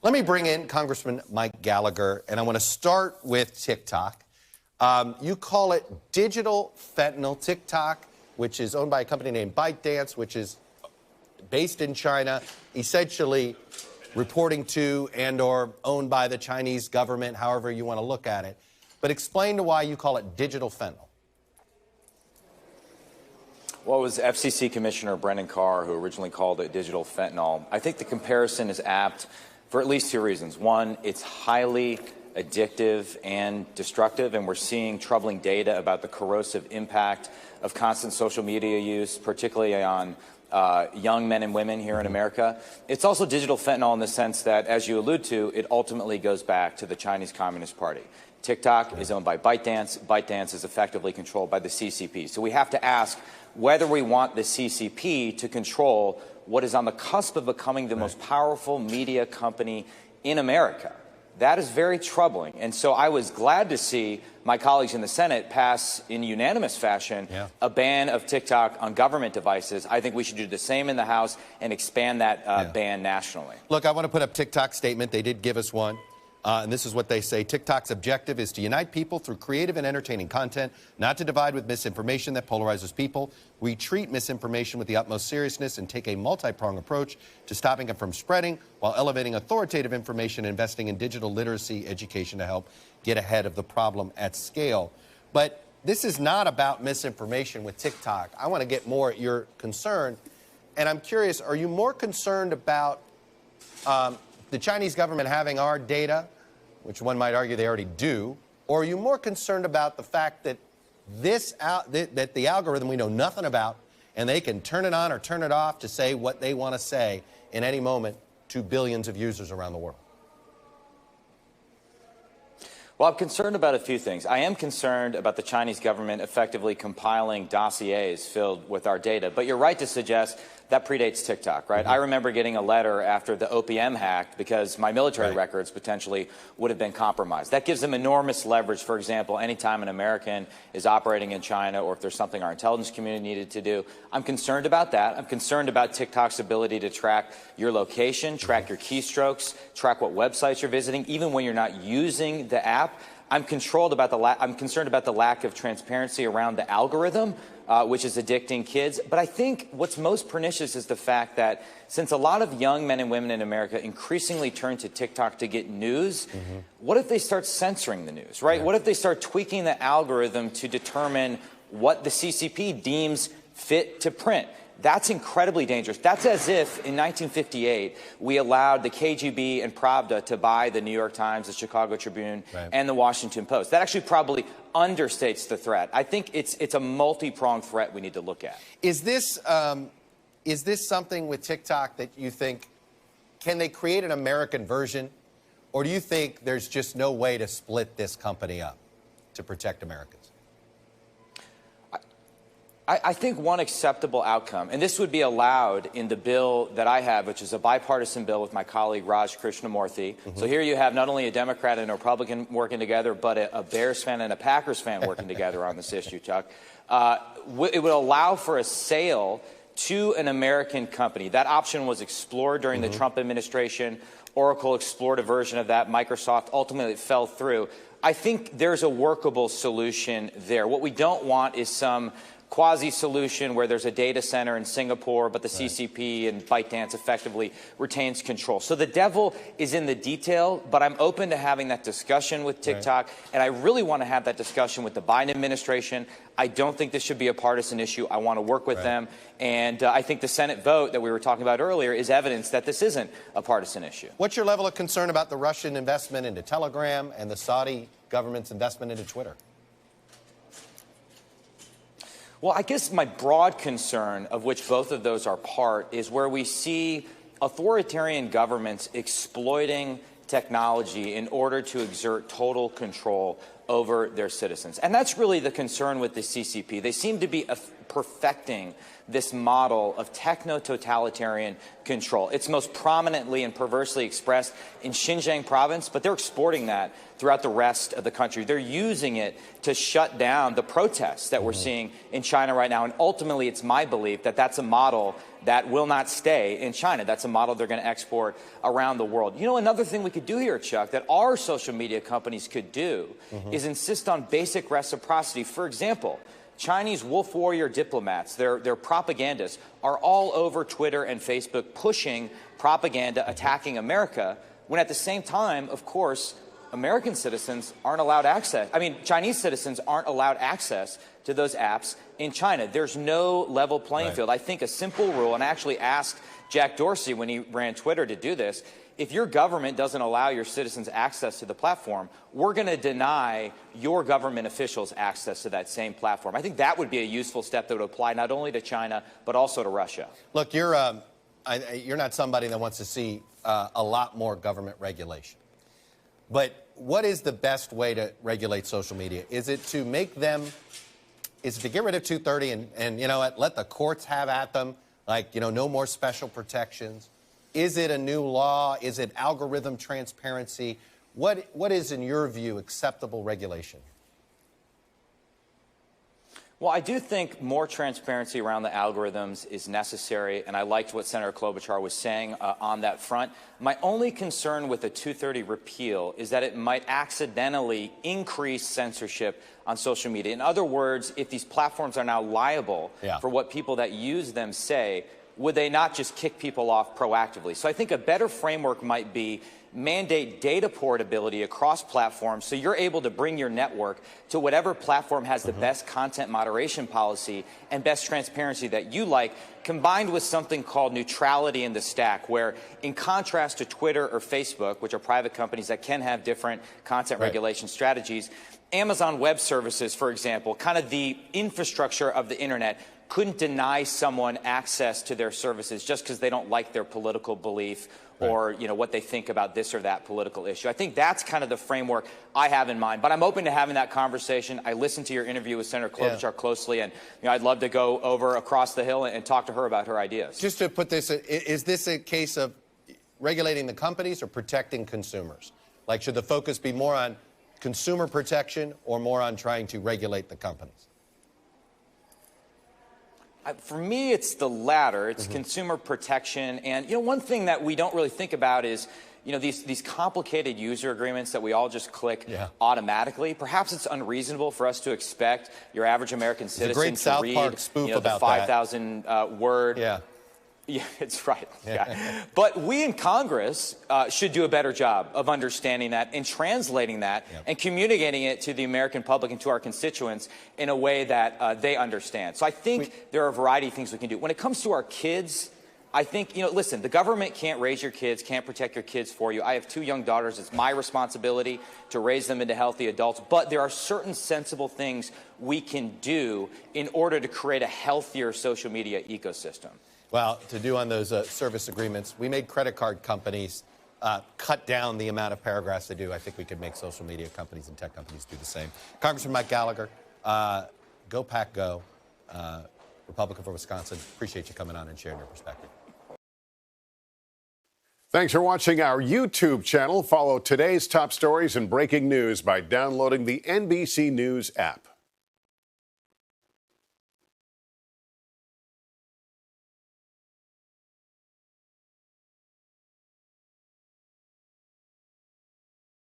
Let me bring in Congressman Mike Gallagher, and I want to start with TikTok. You call it digital fentanyl. TikTok, which is owned by a company named ByteDance, which is based in China, essentially reporting to and or owned by the Chinese government, however you want to look at it. But explain to why you call it digital fentanyl. Well, it was FCC Commissioner Brendan Carr who originally called it digital fentanyl. I think the comparison is apt for at least two reasons. One, it's highly addictive and destructive, and we're seeing troubling data about the corrosive impact of constant social media use, particularly on young men and women here in America. It's also digital fentanyl in the sense that, as you allude to, it ultimately goes back to the Chinese Communist Party. TikTok is owned by ByteDance. ByteDance is effectively controlled by the CCP. So we have to ask whether we want the CCP to control what is on the cusp of becoming the most powerful media company in America. That is very troubling. And so I was glad to see my colleagues in the Senate pass in unanimous fashion a ban of TikTok on government devices. I think we should do the same in the House and expand that ban nationally. Look, I want to put up TikTok's statement. They did give us one. And this is what they say. TikTok's objective is to unite people through creative and entertaining content, not to divide with misinformation that polarizes people. We treat misinformation with the utmost seriousness and take a multi-pronged approach to stopping it from spreading while elevating authoritative information and investing in digital literacy education to help get ahead of the problem at scale. But this is not about misinformation with TikTok. I want to get more at your concern. And I'm curious, are you more concerned about the Chinese government having our data, which one might argue they already do, or are you more concerned about the fact that that the algorithm we know nothing about, and they can turn it on or turn it off to say what they want to say in any moment to billions of users around the world? Well, I'm concerned about a few things. I am concerned about the Chinese government effectively compiling dossiers filled with our data. But you're right to suggest that predates TikTok, right? I remember getting a letter after the OPM hacked because my military records potentially would have been compromised. That gives them enormous leverage. For example, anytime an American is operating in China or if there's something our intelligence community needed to do. I'm concerned about that. I'm concerned about TikTok's ability to track your location, track your keystrokes, track what websites you're visiting, even when you're not using the app. I'm concerned about the lack of transparency around the algorithm, which is addicting kids. But I think what's most pernicious is the fact that since a lot of young men and women in America increasingly turn to TikTok to get news, what if they start censoring the news, right? What if they start tweaking the algorithm to determine what the CCP deems fit to print? That's incredibly dangerous. That's as if in 1958 we allowed the KGB and Pravda to buy the New York Times, the Chicago Tribune, and the Washington Post. That actually probably understates the threat. I think it's a multi-pronged threat we need to look at. Is this something with TikTok that you think, can they create an American version, or do you think there's just no way to split this company up to protect Americans? I think one acceptable outcome, and this would be allowed in the bill that I have, which is a bipartisan bill with my colleague Raj Krishnamurthy. So here you have not only a Democrat and a Republican working together, but a Bears fan and a Packers fan working together on this issue, Chuck. It would allow for a sale to an American company. That option was explored during the Trump administration. Oracle explored a version of that. Microsoft ultimately fell through. I think there's a workable solution there. What we don't want is some quasi-solution where there's a data center in Singapore, but the CCP and ByteDance effectively retains control. So the devil is in the detail, but I'm open to having that discussion with TikTok, and I really want to have that discussion with the Biden administration. I don't think this should be a partisan issue. I want to work with them, and I think the Senate vote that we were talking about earlier is evidence that this isn't a partisan issue. What's your level of concern about the Russian investment into Telegram and the Saudi government's investment into Twitter? Well, I guess my broad concern, of which both of those are part, is where we see authoritarian governments exploiting technology in order to exert total control over their citizens. And that's really the concern with the CCP. They seem to be perfecting this model of techno-totalitarian control. It's most prominently and perversely expressed in Xinjiang province, but they're exporting that throughout the rest of the country. They're using it to shut down the protests that we're seeing in China right now. And ultimately, it's my belief that that's a model that will not stay in China. That's a model they're going to export around the world. You know, another thing we could do here, Chuck, that our social media companies could do is insist on basic reciprocity. For example, Chinese wolf warrior diplomats, their propagandists, are all over Twitter and Facebook pushing propaganda attacking America, when at the same time, of course, American citizens aren't allowed access. I mean, Chinese citizens aren't allowed access to those apps in China. There's no level playing field. I think a simple rule, and I actually asked Jack Dorsey when he ran Twitter to do this, if your government doesn't allow your citizens access to the platform, we're going to deny your government officials access to that same platform. I think that would be a useful step that would apply not only to China, but also to Russia. Look, you're not somebody that wants to see a lot more government regulation. But what is the best way to regulate social media? Is it to make them, is it to get rid of 230 and you know what, let the courts have at them, like, you know, no more special protections? Is it a new law? Is it algorithm transparency? What is, in your view, acceptable regulation? Well, I do think more transparency around the algorithms is necessary, and I liked what Senator Klobuchar was saying on that front. My only concern with the 230 repeal is that it might accidentally increase censorship on social media. In other words, if these platforms are now liable for what people that use them say, would they not just kick people off proactively? So I think a better framework might be mandate data portability across platforms so you're able to bring your network to whatever platform has the best content moderation policy and best transparency that you like, combined with something called neutrality in the stack, where in contrast to Twitter or Facebook, which are private companies that can have different content regulation strategies, Amazon Web Services, for example, kind of the infrastructure of the internet, couldn't deny someone access to their services just because they don't like their political belief or, you know, what they think about this or that political issue. I think that's kind of the framework I have in mind. But I'm open to having that conversation. I listened to your interview with Senator Klobuchar closely, and you know, I'd love to go over across the hill and talk to her about her ideas. Just to put this, is this a case of regulating the companies or protecting consumers? Like, should the focus be more on consumer protection or more on trying to regulate the companies? For me, it's the latter. It's consumer protection. And, you know, one thing that we don't really think about is, you know, these complicated user agreements that we all just click automatically. Perhaps it's unreasonable for us to expect your average American citizen to read, you know, the 5,000 word. Yeah, it's right. But we in Congress should do a better job of understanding that and translating that and communicating it to the American public and to our constituents in a way that they understand. So I think there are a variety of things we can do. When it comes to our kids, I think, you know, listen, the government can't raise your kids, can't protect your kids for you. I have 2 young daughters. It's my responsibility to raise them into healthy adults. But there are certain sensible things we can do in order to create a healthier social media ecosystem. Well, to do on those service agreements, we made credit card companies cut down the amount of paragraphs they do. I think we could make social media companies and tech companies do the same. Congressman Mike Gallagher, go Pack Go, Republican for Wisconsin. Appreciate you coming on and sharing your perspective. Thanks for watching our YouTube channel. Follow today's top stories and breaking news by downloading the NBC News app.